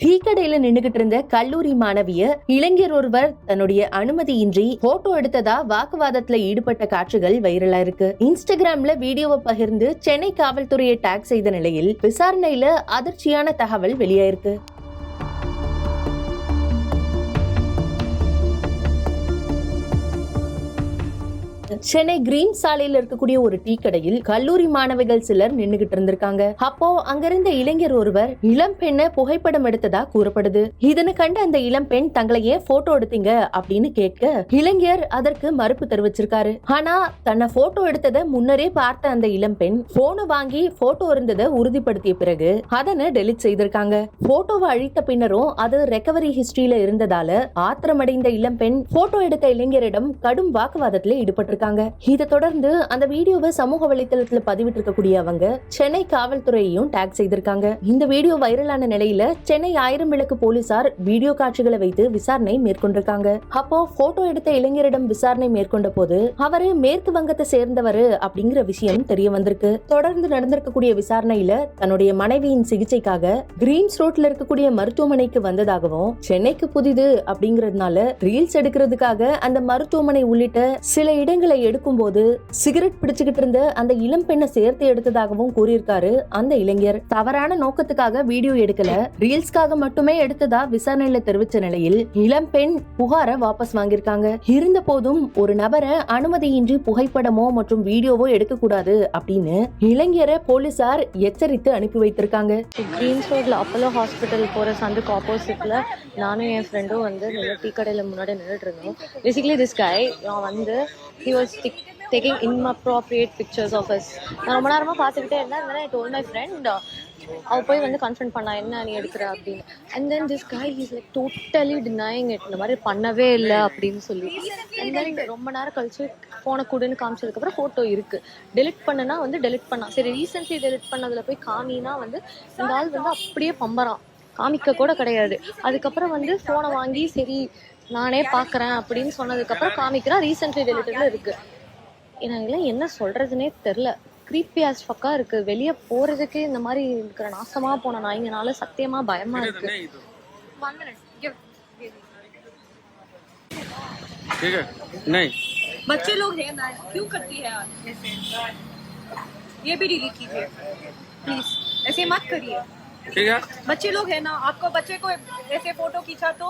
Tea கடையில நின்னுகிட்டு இருந்த கல்லூரி மாணவிய இளைஞர் ஒருவர் தன்னுடைய அனுமதியின்றி போட்டோ எடுத்ததா வாக்குவாதத்துல ஈடுபட்ட காட்சிகள் வைரலா இருக்கு. இன்ஸ்டாகிராம்ல வீடியோவை பகிர்ந்து சென்னை காவல்துறையை டாக் செய்த நிலையில் விசாரணையில அதிர்ச்சியான தகவல் வெளியாயிருக்கு. சென்னை கிரீன் சாலையில இருக்கக்கூடிய ஒரு டீ கடையில் கல்லூரி மாணவிகள் சிலர் நின்னுகிட்டு இருந்திருக்காங்க. அப்போ அங்கிருந்த இளைஞர் ஒருவர் இளம் பெண்ணை புகைப்படம் எடுத்ததா கூறப்படுது. இதனை கண்ட அந்த இளம் பெண் தங்களை ஏன் போட்டோ எடுத்தீங்க அப்படின்னு கேட்க இளைஞர் அதற்கு மறுப்பு தெரிவிச்சிருக்காரு. ஆனா தன்னை போட்டோ எடுத்ததை முன்னரே பார்த்த அந்த இளம் பெண் போனை வாங்கி போட்டோ இருந்ததை உறுதிப்படுத்திய பிறகு அதனை டெலிட் செய்திருக்காங்க. போட்டோவை அழித்த பின்னரும் அது ரெக்கவரி ஹிஸ்டரியில இருந்ததால ஆத்திரமடைந்த இளம் பெண் போட்டோ எடுத்த இளைஞரிடம் கடும் வாக்குவாதத்தில் ஈடுபட்டு. இதை தொடர்ந்து அந்த வீடியோவை சமூக வலைதளத்தில் பதிவிட்டு இருக்கக்கூடிய அவங்க சென்னை காவல்துறையையும் டாக் செய்திருக்காங்க. இந்த வீடியோ வைரலான நிலையில சென்னை 1000 விளக்கு போலீசார் வீடியோ காட்சிகளை வைத்து விசாரணை மேற்கொண்டிருக்காங்க. அப்போ போட்டோ எடுத்த இளைஞரிடம் விசாரணை மேற்கொண்ட போது அவரு மேற்கு வங்கத்தை சேர்ந்தவர் அப்படிங்கிற விஷயம் தெரிய வந்திருக்கு. தொடர்ந்து நடந்திருக்கக்கூடிய விசாரணையில தன்னுடைய மனைவியின் சிகிச்சைக்காக கிரீன்ஸ் ரோட்ல இருக்கக்கூடிய மருத்துவமனைக்கு வந்ததாகவும் சென்னைக்கு புதிது அப்படிங்கறதுனால ரீல்ஸ் எடுக்கிறதுக்காக அந்த மருத்துவமனை உள்ளிட்ட சில இடங்களை எடுக்கும் போது சிகரெட் பிடிச்சுக்கிட்டு இருந்த அந்த இளம் பெண்ணை சேர்த்து எடுத்ததாகவும் கூறியிருக்காரு அந்த இளைஞர். தவறான நோக்கத்துக்காக வீடியோ எடுக்கல, ரீல்ஸ்க்காக மட்டுமே எடுத்ததா விசாரணையில தெரிவிச்ச நிலையில் இளம் பெண் புகாரை வாபஸ் வாங்கியிருக்காங்க. இருந்த போதும் ஒரு நபரை அனுமதியின்றி புகைப்படமோ மற்றும் வீடியோவோ எடுக்க கூடாது அப்படின்னு இளைஞரை போலீசார் எச்சரித்து அனுப்பி வைத்திருக்காங்க. கிரீன்ஸ் ரோட்ல அப்போலோ ஹாஸ்பிட்டல் போற சந்துக்கு ஆப்போசிட்ல நானும் என் ஃப்ரெண்டும் வந்து டீ கடையில முன்னாடி நின்றுட்டு இருந்தோம். பேசிக்கலி திஸ் கை வந்து he was taking inappropriate pictures of us. நான் ரொம்ப நேரமா பார்த்துக்கிட்டே இருந்தேன். I told my friend அவ போய் வந்து கன்ஃபர்ம் பண்ணா என்ன நீ எடுக்கிற அப்படின்னு. And then this guy he's like totally denying it. இந்த மாதிரி பண்ணவே இல்லை அப்படின்னு சொல்லி. And then ரொம்ப நேரம் கழிச்சு போனை கூடன்னு காமிச்சதுக்கு அப்புறம் போட்டோ இருக்கு. டெலிட் பண்ணனா வந்து டெலிட் பண்ணா. சரி ரீசென்ட்லி டெலிட் பண்ணதுல போய் காமினா வந்து இந்த ஆள் வந்து அப்படியே பம்பறான், காமிக்க கூட கிடையாது. அதுக்கப்புறம் வந்து போனை வாங்கி சரி நானே பாக்குறேன் அப்படின்னு சொன்னதுக்கு அப்புறம் காமிக்கிறேன் ரீசென்ட்லி டெலிட்டட்ல இருக்கு. எனக்கு என்ன சொல்றதுன்னே தெரியல. கிரீப்பி ஆஸ் ஃபக்கா இருக்கு. வெளியே போறதுக்கே இந்த மாதிரி இருக்கிற நாசமா போன நாய்ங்கனால சத்தியமா பயமா இருக்கு. बच्चे लोग हैं ना, क्यों करती है ऐसे? ये भी डिलीट कीजिए प्लीज, ऐसे मत करिए ठीक है. बच्चे लोग हैं ना, आपको बच्चे को ऐसे फोटो खींचा तो